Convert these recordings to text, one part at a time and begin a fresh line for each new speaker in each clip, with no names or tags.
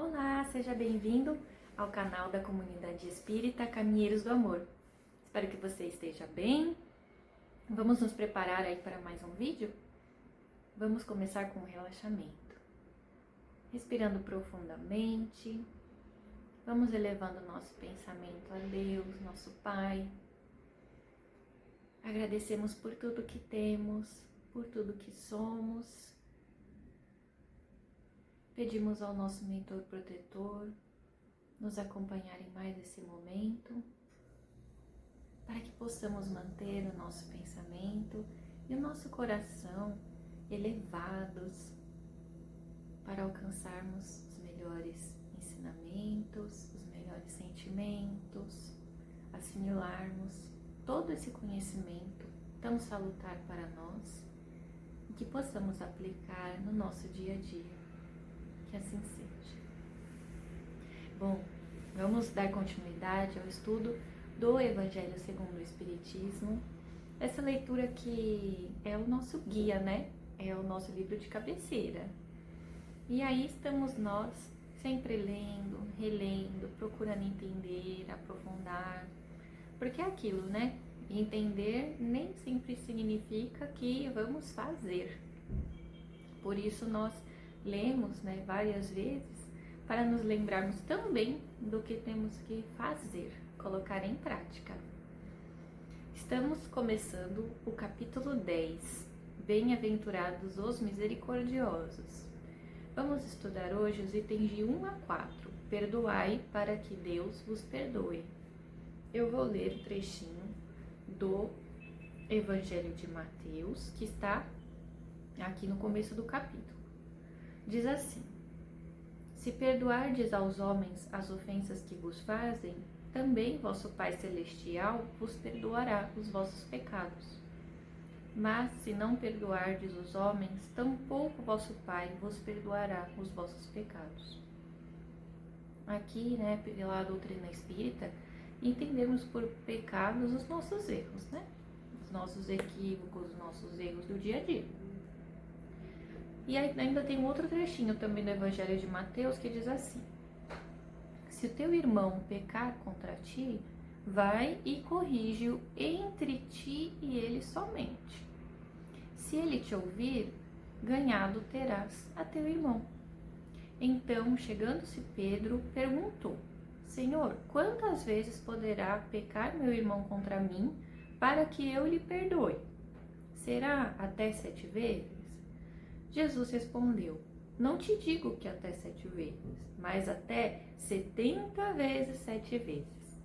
Olá, seja bem-vindo ao canal da Comunidade Espírita Caminheiros do Amor. Espero que você esteja bem. Vamos nos preparar aí para mais um vídeo? Vamos começar com o relaxamento. Respirando profundamente. Vamos elevando nosso pensamento a Deus, nosso Pai. Agradecemos por tudo que temos, por tudo que somos. Pedimos ao nosso mentor protetor nos acompanhar em mais esse momento, para que possamos manter o nosso pensamento e o nosso coração elevados para alcançarmos os melhores ensinamentos, os melhores sentimentos, assimilarmos todo esse conhecimento tão salutar para nós e que possamos aplicar no nosso dia a dia. Que assim seja. Bom, vamos dar continuidade ao estudo do Evangelho segundo o Espiritismo. Essa leitura que é o nosso guia, né? É o nosso livro de cabeceira. E aí estamos nós sempre lendo, relendo, procurando entender, aprofundar. Porque é aquilo, né? Entender nem sempre significa que vamos fazer. Por isso nós lemos, né, várias vezes para nos lembrarmos também do que temos que fazer, colocar em prática. Estamos começando o capítulo 10, Bem-aventurados os misericordiosos. Vamos estudar hoje os itens de 1 a 4. Perdoai para que Deus vos perdoe. Eu vou ler o trechinho do Evangelho de Mateus, que está aqui no começo do capítulo. Diz assim: se perdoardes aos homens as ofensas que vos fazem, também vosso Pai Celestial vos perdoará os vossos pecados. Mas se não perdoardes os homens, tampouco vosso Pai vos perdoará os vossos pecados. Aqui, né, pela doutrina espírita, entendemos por pecados os nossos erros, né? Os nossos equívocos, os nossos erros do dia a dia. E aí ainda tem um outro trechinho também do Evangelho de Mateus que diz assim: se o teu irmão pecar contra ti, vai e corrige-o entre ti e ele somente. Se ele te ouvir, ganhado terás a teu irmão. Então, chegando-se Pedro, perguntou: Senhor, quantas vezes poderá pecar meu irmão contra mim, para que eu lhe perdoe? Será até 7 vezes? Jesus respondeu: não te digo que até 7 vezes, mas até 70 vezes 7 vezes.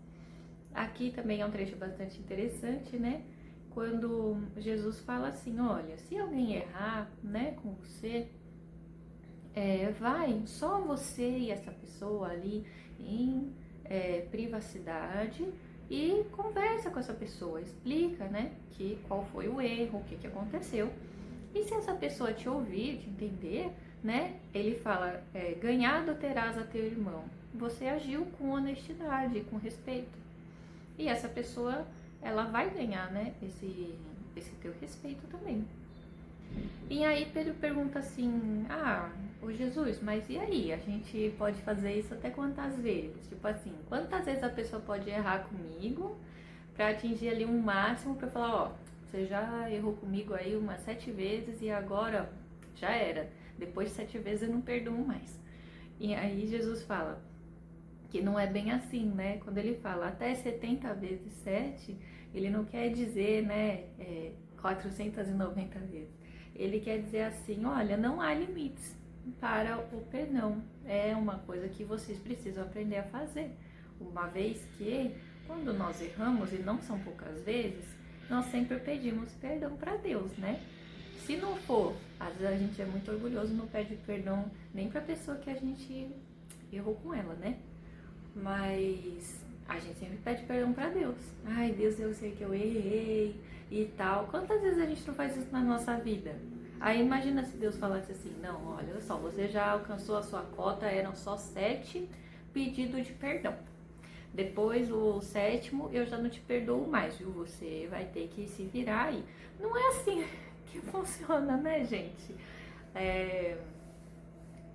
Aqui também é um trecho bastante interessante, né? Quando Jesus fala assim: olha, se alguém errar, né, com você, vai só você e essa pessoa ali em privacidade e conversa com essa pessoa, explica, né, qual foi o erro, o que aconteceu. E se essa pessoa te ouvir, te entender, né? Ele fala, ganhado terás a teu irmão. Você agiu com honestidade, com respeito. E essa pessoa, ela vai ganhar, né? Esse teu respeito também. E aí Pedro pergunta assim: ô Jesus, mas e aí? A gente pode fazer isso até quantas vezes? Tipo assim, quantas vezes a pessoa pode errar comigo para atingir ali um máximo para falar, ó, você já errou comigo aí umas 7 vezes e agora já era. Depois de 7 vezes eu não perdoo mais. E aí Jesus fala que não é bem assim, né? Quando ele fala até 70 vezes 7, ele não quer dizer, né, 490 vezes. Ele quer dizer assim, olha, não há limites para o perdão. É uma coisa que vocês precisam aprender a fazer. Uma vez que, quando nós erramos, e não são poucas vezes, nós sempre pedimos perdão para Deus, né? Se não for, às vezes a gente é muito orgulhoso, não pede perdão nem para a pessoa que a gente errou com ela, né? Mas a gente sempre pede perdão para Deus. Ai, Deus, eu sei que eu errei e tal. Quantas vezes a gente não faz isso na nossa vida? Aí imagina se Deus falasse assim: não, olha só, você já alcançou a sua cota, eram só 7 pedidos de perdão. Depois, o 7º, eu já não te perdoo mais, viu? Você vai ter que se virar aí. Não é assim que funciona, né, gente?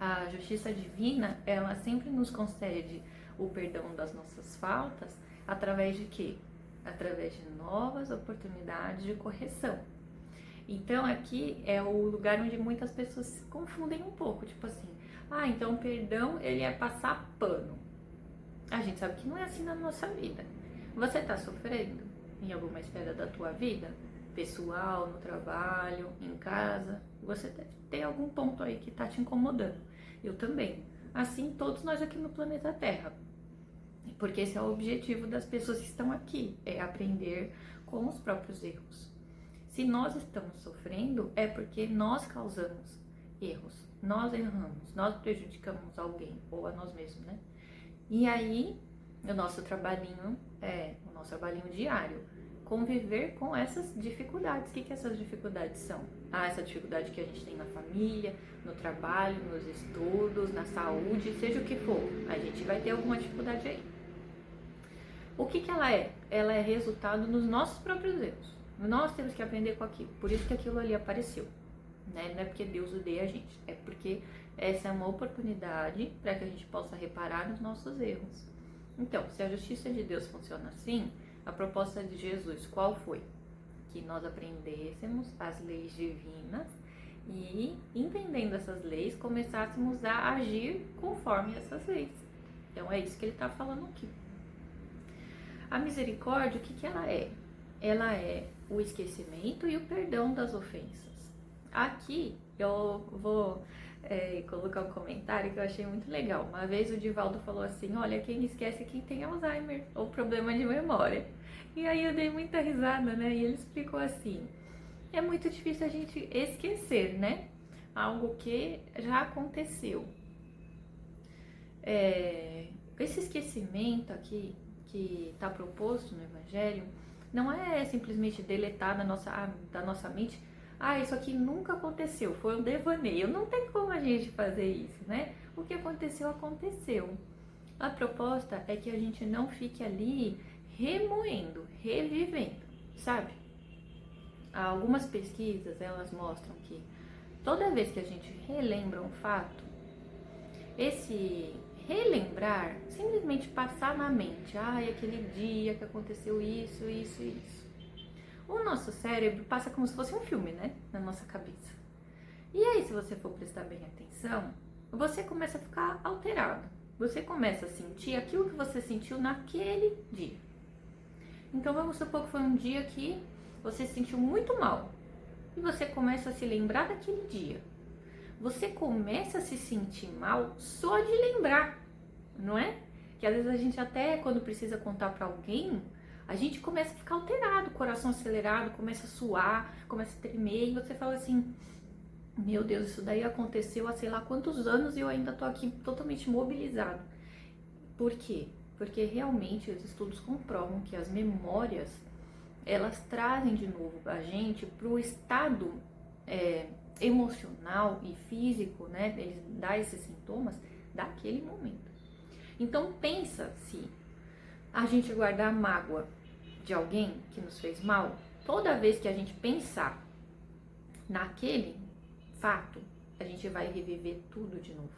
A justiça divina, ela sempre nos concede o perdão das nossas faltas através de quê? Através de novas oportunidades de correção. Então aqui é o lugar onde muitas pessoas se confundem um pouco, tipo assim, então o perdão ele é passar pano. A gente sabe que não é assim na nossa vida. Você tá sofrendo em alguma esfera da tua vida? Pessoal, no trabalho, em casa? Você deve ter algum ponto aí que tá te incomodando. Eu também. Assim, todos nós aqui no planeta Terra. Porque esse é o objetivo das pessoas que estão aqui, é aprender com os próprios erros. Se nós estamos sofrendo, é porque nós causamos erros, nós erramos, nós prejudicamos alguém ou a nós mesmos, né? E aí, o nosso trabalhinho diário, conviver com essas dificuldades. O que essas dificuldades são? Essa dificuldade que a gente tem na família, no trabalho, nos estudos, na saúde, seja o que for, a gente vai ter alguma dificuldade aí. O que ela é? Ela é resultado dos nossos próprios erros. Nós temos que aprender com aquilo, por isso que aquilo ali apareceu, né? Não é porque Deus odeia a gente, é porque essa é uma oportunidade para que a gente possa reparar nos nossos erros. Então, se a justiça de Deus funciona assim, a proposta de Jesus qual foi? Que nós aprendêssemos as leis divinas e, entendendo essas leis, começássemos a agir conforme essas leis. Então, é isso que ele está falando aqui. A misericórdia, o que ela é? Ela é o esquecimento e o perdão das ofensas. Aqui eu vou colocar um comentário que eu achei muito legal. Uma vez o Divaldo falou assim, olha, quem esquece é quem tem Alzheimer ou problema de memória. E aí eu dei muita risada, né? E ele explicou assim, é muito difícil a gente esquecer, né? Algo que já aconteceu. Esse esquecimento aqui que está proposto no Evangelho não é simplesmente deletar da nossa mente, isso aqui nunca aconteceu, foi um devaneio. Não tem como a gente fazer isso, né? O que aconteceu, aconteceu. A proposta é que a gente não fique ali remoendo, revivendo, sabe? Algumas pesquisas, elas mostram que toda vez que a gente relembra um fato, esse relembrar, simplesmente passar na mente, aquele dia que aconteceu isso, isso, isso. O nosso cérebro passa como se fosse um filme, né, na nossa cabeça. E aí, se você for prestar bem atenção, você começa a ficar alterado. Você começa a sentir aquilo que você sentiu naquele dia. Então, vamos supor que foi um dia que você se sentiu muito mal. E você começa a se lembrar daquele dia. Você começa a se sentir mal só de lembrar, não é? Que às vezes a gente até, quando precisa contar para alguém, a gente começa a ficar alterado, coração acelerado, começa a suar, começa a tremer, e você fala assim, meu Deus, isso daí aconteceu há sei lá quantos anos e eu ainda tô aqui totalmente mobilizado. Por quê? Porque realmente os estudos comprovam que as memórias, elas trazem de novo a gente para o estado emocional e físico, né, eles dão esses sintomas daquele momento. Então pensa se a gente guardar mágoa de alguém que nos fez mal, toda vez que a gente pensar naquele fato, a gente vai reviver tudo de novo.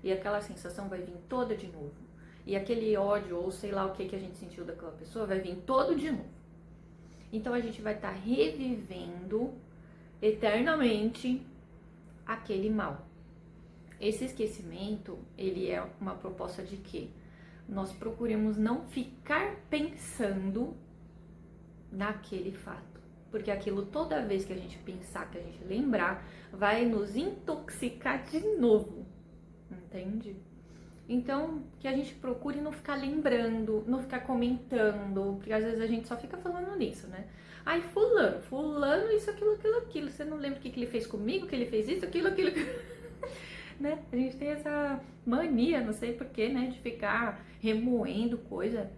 E aquela sensação vai vir toda de novo. E aquele ódio ou sei lá o que a gente sentiu daquela pessoa vai vir todo de novo. Então a gente vai estar revivendo eternamente aquele mal. Esse esquecimento, ele é uma proposta de que nós procuremos não ficar pensando naquele fato. Porque aquilo, toda vez que a gente pensar, que a gente lembrar, vai nos intoxicar de novo. Entende? Então, que a gente procure não ficar lembrando, não ficar comentando, porque às vezes a gente só fica falando nisso, né? Fulano, isso, aquilo. Você não lembra o que ele fez comigo, que ele fez isso, aquilo. Né? A gente tem essa mania, não sei porquê, né? De ficar remoendo coisa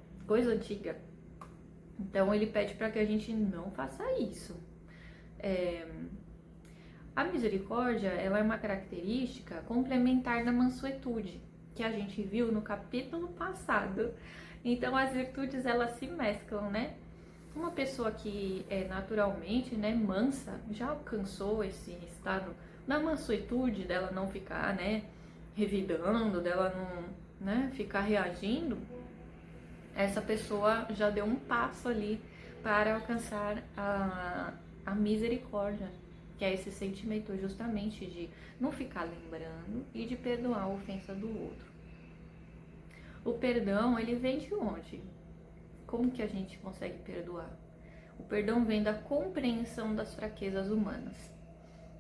antiga. Então, ele pede para que a gente não faça isso. A misericórdia, ela é uma característica complementar da mansuetude, que a gente viu no capítulo passado. Então, as virtudes, elas se mesclam, né? Uma pessoa que é naturalmente, né, mansa, já alcançou esse estado da mansuetude, dela não ficar, né, revidando, dela não, né, ficar reagindo, essa pessoa já deu um passo ali para alcançar a misericórdia, que é esse sentimento justamente de não ficar lembrando e de perdoar a ofensa do outro. O perdão, ele vem de onde? Como que a gente consegue perdoar? O perdão vem da compreensão das fraquezas humanas.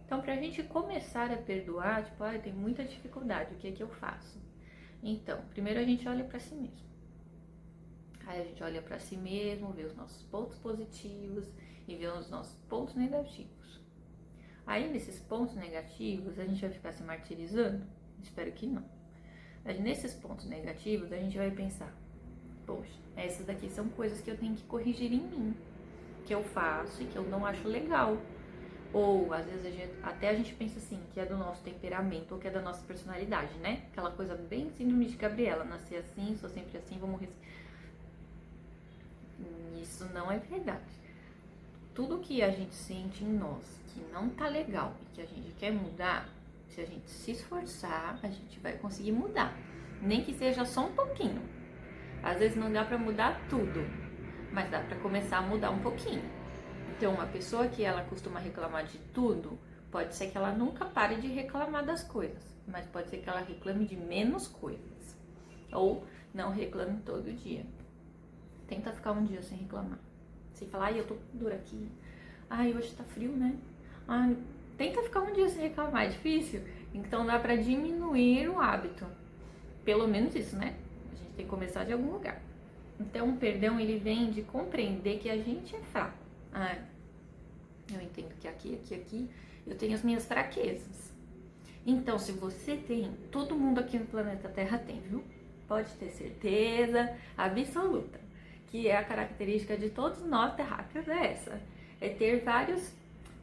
Então, para a gente começar a perdoar, tipo, eu tenho muita dificuldade, o que é que eu faço? Então, primeiro a gente olha para si mesmo. Aí a gente olha para si mesmo, vê os nossos pontos positivos e vê os nossos pontos negativos. Aí, nesses pontos negativos, a gente vai ficar se martirizando? Espero que não. Mas nesses pontos negativos, a gente vai pensar, poxa, essas daqui são coisas que eu tenho que corrigir em mim, que eu faço e que eu não acho legal. Ou, às vezes, até a gente pensa assim, que é do nosso temperamento ou que é da nossa personalidade, né? Aquela coisa bem síndrome de Gabriela, nasci assim, sou sempre assim, vou morrer assim. Isso não é verdade. Tudo que a gente sente em nós que não tá legal e que a gente quer mudar, se a gente se esforçar, a gente vai conseguir mudar. Nem que seja só um pouquinho. Às vezes não dá pra mudar tudo, mas dá pra começar a mudar um pouquinho. Então, uma pessoa que ela costuma reclamar de tudo, pode ser que ela nunca pare de reclamar das coisas, mas pode ser que ela reclame de menos coisas. Ou não reclame todo dia. Tenta ficar um dia sem reclamar. Sem falar, ai, eu tô dura aqui. Ai, hoje tá frio, né? Ai, tenta ficar um dia sem reclamar, é difícil. Então dá pra diminuir o hábito. Pelo menos isso, né? A gente tem que começar de algum lugar. Então o perdão, ele vem de compreender que a gente é fraco. Ah, eu entendo que aqui, eu tenho as minhas fraquezas. Então, se você tem, todo mundo aqui no planeta Terra tem, viu? Pode ter certeza absoluta que é a característica de todos nós terráqueos, é essa. É ter vários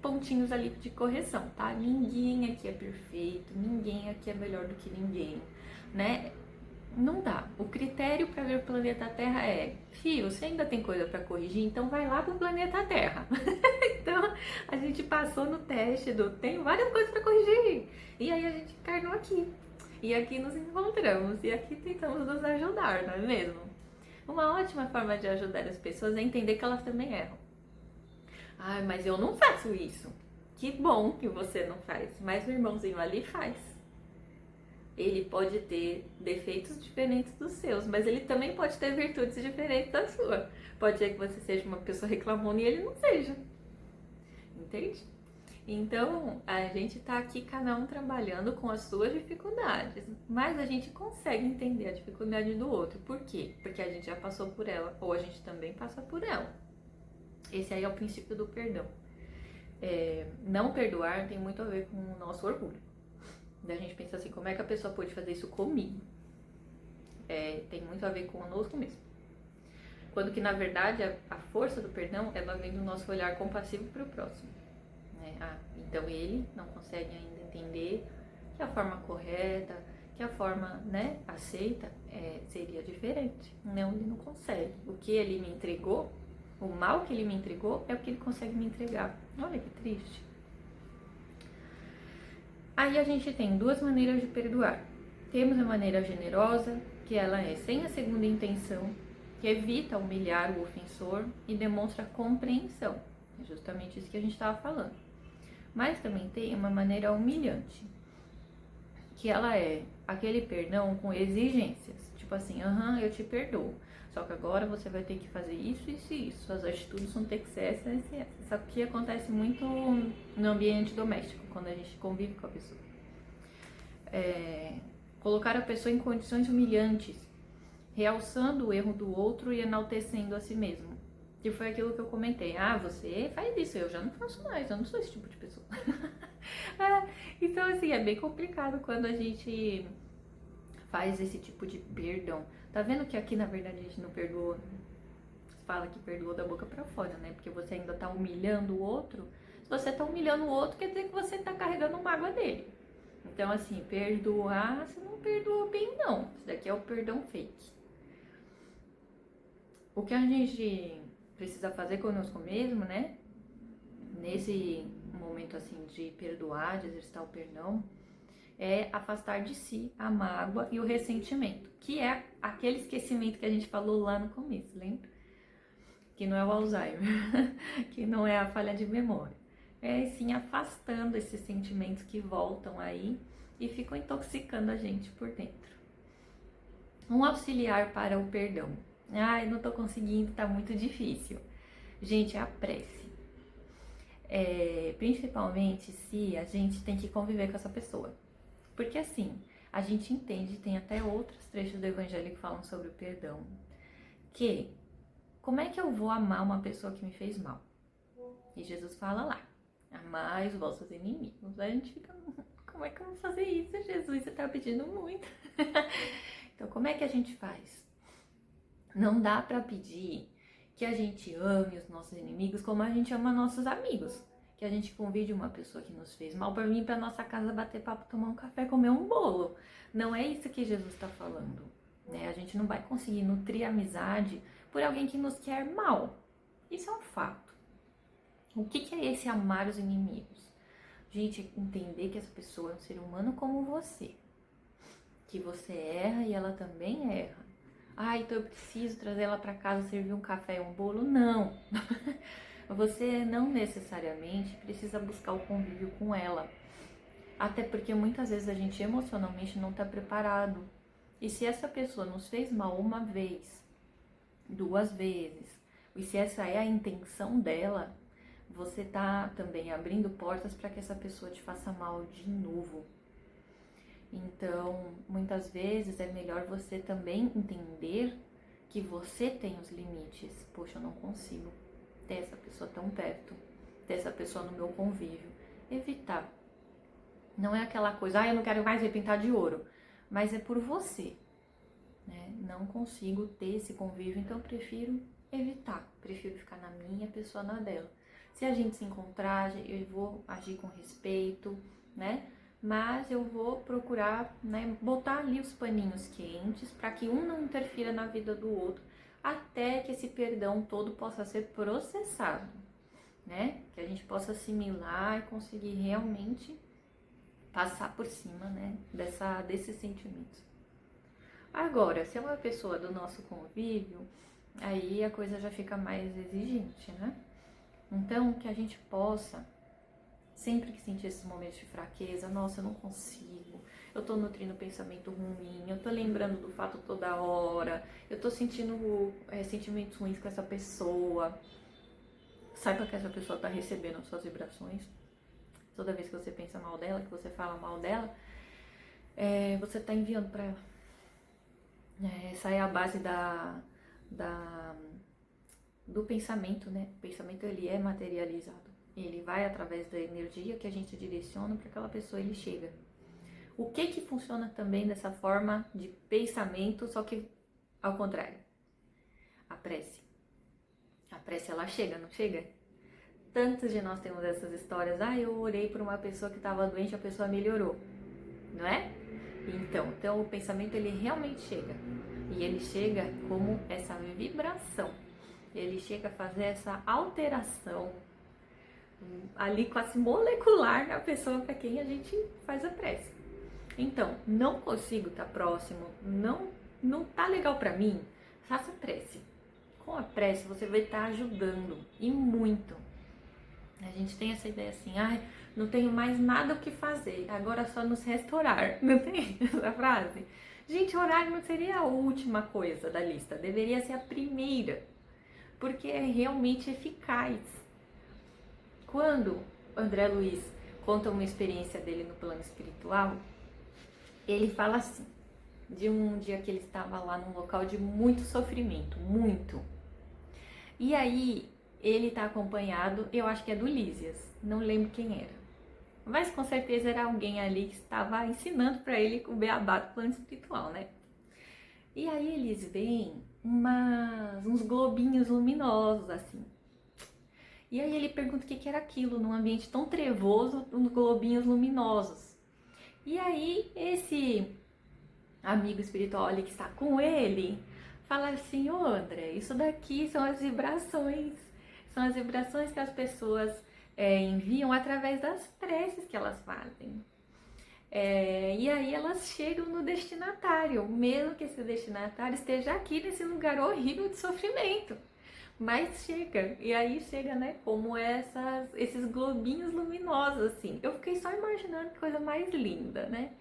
pontinhos ali de correção, tá? Ninguém aqui é perfeito, ninguém aqui é melhor do que ninguém, né? Não dá. O critério para ver o planeta Terra é, fio, você ainda tem coisa para corrigir, então vai lá pro planeta Terra. Então, a gente passou no teste do tem várias coisas para corrigir. E aí a gente encarnou aqui. E aqui nos encontramos. E aqui tentamos nos ajudar, não é mesmo? Uma ótima forma de ajudar as pessoas é entender que elas também erram. Ai, mas eu não faço isso. Que bom que você não faz, mas o irmãozinho ali faz. Ele pode ter defeitos diferentes dos seus, mas ele também pode ter virtudes diferentes da sua. Pode ser que você seja uma pessoa reclamona e ele não seja. Entende? Então, a gente tá aqui cada um trabalhando com as suas dificuldades, mas a gente consegue entender a dificuldade do outro. Por quê? Porque a gente já passou por ela, ou a gente também passa por ela. Esse aí é o princípio do perdão. Não perdoar tem muito a ver com o nosso orgulho. Da gente pensa assim, como é que a pessoa pode fazer isso comigo? Tem muito a ver conosco mesmo. Quando que, na verdade, a força do perdão, ela vem do nosso olhar compassivo para o próximo. Então ele não consegue ainda entender que a forma correta, que a forma, né, aceita seria diferente. Não, ele não consegue. O que ele me entregou, o mal que ele me entregou é o que ele consegue me entregar. Olha que triste. Aí a gente tem duas maneiras de perdoar. Temos a maneira generosa, que ela é sem a segunda intenção, que evita humilhar o ofensor e demonstra compreensão. É justamente isso que a gente estava falando. Mas também tem uma maneira humilhante, que ela é aquele perdão com exigências. Tipo assim, eu te perdoo, só que agora você vai ter que fazer isso, isso e isso. Suas atitudes vão ter que ser essa, essa e essa. Isso aqui acontece muito no ambiente doméstico, quando a gente convive com a pessoa. Colocar a pessoa em condições humilhantes, realçando o erro do outro e enaltecendo a si mesmo. Que foi aquilo que eu comentei. Você faz isso, eu já não faço mais, eu não sou esse tipo de pessoa. Então, assim, é bem complicado quando a gente faz esse tipo de perdão. Tá vendo que aqui, na verdade, a gente não perdoa? Fala que perdoou da boca pra fora, né? Porque você ainda tá humilhando o outro. Se você tá humilhando o outro, quer dizer que você tá carregando mágoa dele. Então, assim, perdoar, você não perdoou bem, não. Isso daqui é o perdão fake. O que a gente precisa fazer conosco mesmo, né? Nesse momento assim de perdoar, de exercitar o perdão, é afastar de si a mágoa e o ressentimento, que é aquele esquecimento que a gente falou lá no começo, lembra? Que não é o Alzheimer, que não é a falha de memória. É sim afastando esses sentimentos que voltam aí e ficam intoxicando a gente por dentro. Um auxiliar para o perdão. Ai, não tô conseguindo, tá muito difícil. Gente, é a prece. Principalmente se a gente tem que conviver com essa pessoa. Porque assim, a gente entende, tem até outros trechos do Evangelho que falam sobre o perdão, que como é que eu vou amar uma pessoa que me fez mal? E Jesus fala lá, amai os vossos inimigos. Aí a gente fica, como é que eu vou fazer isso, Jesus? Você tá pedindo muito. Então, como é que a gente faz? Não dá pra pedir que a gente ame os nossos inimigos como a gente ama nossos amigos. Que a gente convide uma pessoa que nos fez mal para vir para nossa casa bater papo, tomar um café, comer um bolo. Não é isso que Jesus está falando, né? A gente não vai conseguir nutrir amizade por alguém que nos quer mal. Isso é um fato. O que é esse amar os inimigos? Gente, entender que essa pessoa é um ser humano como você. Que você erra e ela também erra. Ah, então eu preciso trazer ela para casa, servir um café e um bolo? Não. Você não necessariamente precisa buscar o convívio com ela. Até porque muitas vezes a gente emocionalmente não está preparado. E se essa pessoa nos fez mal uma vez, 2 vezes, e se essa é a intenção dela, você tá também abrindo portas para que essa pessoa te faça mal de novo. Então, muitas vezes é melhor você também entender que você tem os limites. Poxa, eu não consigo ter essa pessoa tão perto, ter essa pessoa no meu convívio. Evitar. Não é aquela coisa, eu não quero mais ver pintar de ouro, mas é por você, né? Não consigo ter esse convívio, então eu prefiro evitar, prefiro ficar na minha, a pessoa na dela. Se a gente se encontrar, eu vou agir com respeito, né? Mas eu vou procurar, né, botar ali os paninhos quentes para que um não interfira na vida do outro, até que esse perdão todo possa ser processado, né? Que a gente possa assimilar e conseguir realmente passar por cima, né, desses sentimentos. Agora, se é uma pessoa do nosso convívio, aí a coisa já fica mais exigente, né? Então, que a gente possa, sempre que sentir esses momentos de fraqueza, nossa, eu não consigo, eu tô nutrindo pensamento ruim, eu tô lembrando do fato toda hora, eu tô sentindo sentimentos ruins com essa pessoa. Saiba que essa pessoa tá recebendo suas vibrações. Toda vez que você pensa mal dela, que você fala mal dela, você tá enviando pra ela. Essa é a base do pensamento, né? O pensamento, ele é materializado. Ele vai através da energia que a gente direciona para aquela pessoa, ele chega. O que funciona também dessa forma de pensamento, só que ao contrário? A prece. A prece, ela chega, não chega? Tantos de nós temos essas histórias. Eu orei por uma pessoa que estava doente, a pessoa melhorou. Não é? Então o pensamento, ele realmente chega. E ele chega como essa vibração. Ele chega a fazer essa alteração ali quase molecular na pessoa para quem a gente faz a prece. Então, não consigo estar próximo, não tá legal para mim, faça prece. Com a prece você vai estar ajudando, e muito. A gente tem essa ideia assim, não tenho mais nada o que fazer, agora é só nos restaurar. Não tem essa frase? Gente, orar não seria a última coisa da lista, deveria ser a primeira, porque é realmente eficaz. Quando o André Luiz conta uma experiência dele no plano espiritual, ele fala assim, de um dia que ele estava lá num local de muito sofrimento, muito. E aí, ele está acompanhado, eu acho que é do Lísias, não lembro quem era. Mas com certeza era alguém ali que estava ensinando para ele o beabá do plano espiritual, né? E aí eles veem uns globinhos luminosos, assim. E aí ele pergunta o que era aquilo, num ambiente tão trevoso, uns globinhos luminosos. E aí esse amigo espiritual ali que está com ele, fala assim, André, isso daqui são as vibrações que as pessoas enviam através das preces que elas fazem. E aí elas chegam no destinatário, mesmo que esse destinatário esteja aqui nesse lugar horrível de sofrimento. Mas chega, e aí chega, né, como esses globinhos luminosos, assim. Eu fiquei só imaginando que coisa mais linda, né?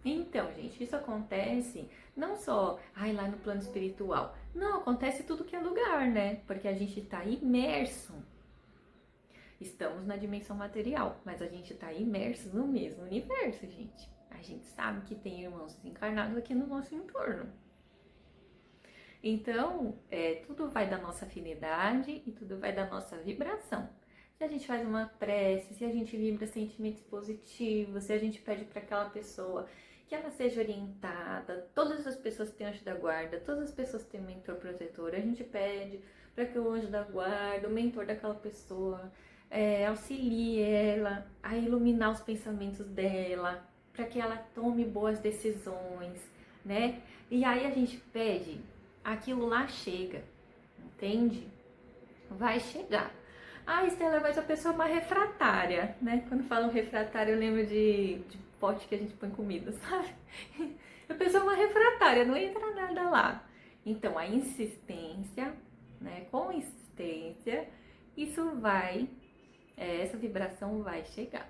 Então, gente, isso acontece não só lá no plano espiritual. Não, acontece tudo que é lugar, né? Porque a gente está imerso. Estamos na dimensão material, mas a gente está imerso no mesmo universo, gente. A gente sabe que tem irmãos desencarnados aqui no nosso entorno. Então, tudo vai da nossa afinidade e tudo vai da nossa vibração. Se a gente faz uma prece, se a gente vibra sentimentos positivos, se a gente pede para aquela pessoa que ela seja orientada, todas as pessoas têm anjo da guarda, todas as pessoas têm mentor protetor, a gente pede para que o anjo da guarda, o mentor daquela pessoa, auxilie ela a iluminar os pensamentos dela, para que ela tome boas decisões, né? E aí a gente pede, aquilo lá chega, entende? Vai chegar. Estela, mas a pessoa é uma refratária, né? Quando falam refratária, eu lembro de pote que a gente põe comida, sabe? A pessoa é uma refratária, não entra nada lá. Então, a insistência, né? Com insistência, isso vai, essa vibração vai chegar.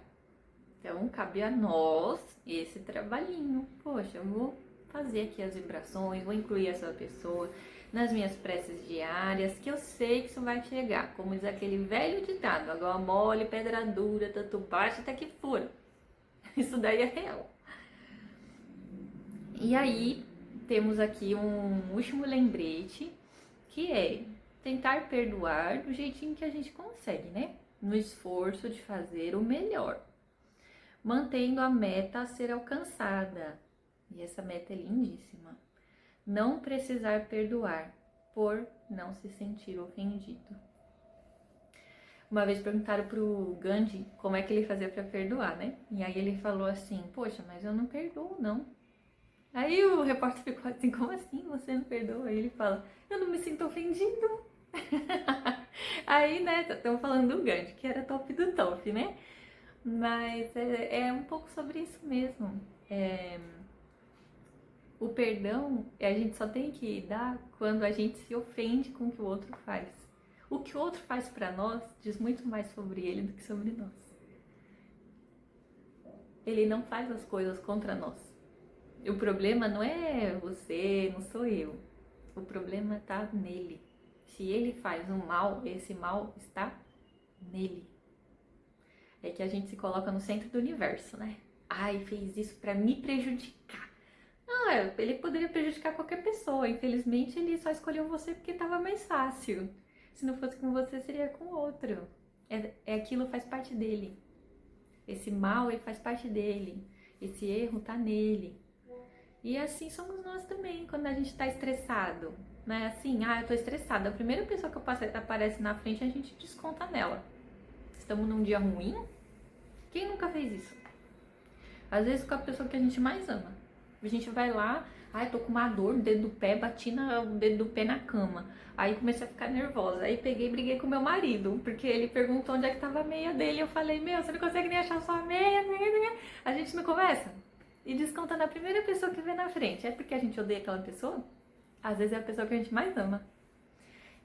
Então, cabe a nós esse trabalhinho. Poxa, eu vou fazer aqui as vibrações, vou incluir essa pessoa nas minhas preces diárias, que eu sei que isso vai chegar. Como diz aquele velho ditado, água mole, pedra dura, tanto bate até que fura. Isso daí é real. E aí, temos aqui um último lembrete, que é tentar perdoar do jeitinho que a gente consegue, né? No esforço de fazer o melhor, mantendo a meta a ser alcançada. E essa meta é lindíssima. Não precisar perdoar por não se sentir ofendido. Uma vez perguntaram pro Gandhi como é que ele fazia para perdoar, né? E aí ele falou assim, poxa, mas eu não perdoo, não. Aí o repórter ficou assim, como assim você não perdoa? Aí ele fala, eu não me sinto ofendido. Aí, né, estamos falando do Gandhi, que era top do top, né? Mas é um pouco sobre isso mesmo. O perdão, a gente só tem que dar quando a gente se ofende com o que o outro faz. O que o outro faz pra nós diz muito mais sobre ele do que sobre nós. Ele não faz as coisas contra nós. O problema não é você, não sou eu. O problema tá nele. Se ele faz um mal, esse mal está nele. É que a gente se coloca no centro do universo, né? Fez isso pra me prejudicar. Não, ele poderia prejudicar qualquer pessoa. Infelizmente, ele só escolheu você porque estava mais fácil. Se não fosse com você, seria com outro. Aquilo faz parte dele. Esse mal, ele faz parte dele. Esse erro tá nele. E assim somos nós também, quando a gente tá estressado. Né? Assim, eu tô estressada. A primeira pessoa que aparece na frente, a gente desconta nela. Estamos num dia ruim? Quem nunca fez isso? Às vezes com a pessoa que a gente mais ama. A gente vai lá, tô com uma dor no dedo do pé, bati o dedo do pé na cama. Aí comecei a ficar nervosa. Aí peguei e briguei com meu marido, porque ele perguntou onde é que tava a meia dele. Eu falei, você não consegue nem achar sua meia. A gente não conversa? E desconta na primeira pessoa que vê na frente. É porque a gente odeia aquela pessoa? Às vezes é a pessoa que a gente mais ama.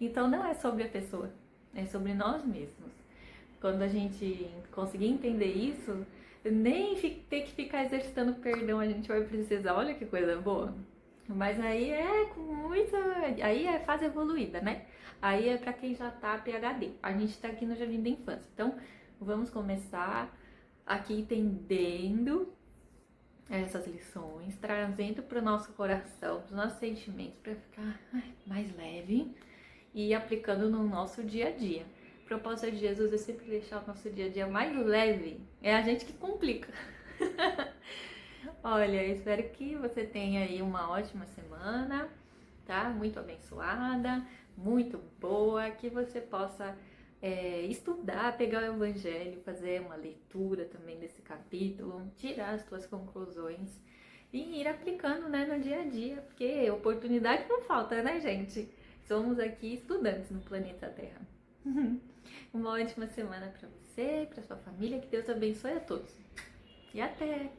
Então não é sobre a pessoa, é sobre nós mesmos. Quando a gente conseguir entender isso, nem ter que ficar exercitando perdão a gente vai precisar. Olha que coisa boa. Mas aí é com muita... Aí é fase evoluída, né? Aí é pra quem já tá PhD. A gente tá aqui no Jardim da Infância. Então, vamos começar aqui entendendo essas lições, trazendo pro nosso coração, pros nossos sentimentos, pra ficar mais leve e aplicando no nosso dia a dia. O propósito de Jesus é sempre deixar o nosso dia a dia mais leve. É a gente que complica. Olha, espero que você tenha aí uma ótima semana, tá? Muito abençoada, muito boa, que você possa estudar, pegar o Evangelho, fazer uma leitura também desse capítulo, tirar as suas conclusões e ir aplicando, né, no dia a dia, porque oportunidade não falta, né, gente? Somos aqui estudantes no planeta Terra. Uma ótima semana para você, para sua família, que Deus abençoe a todos. E até!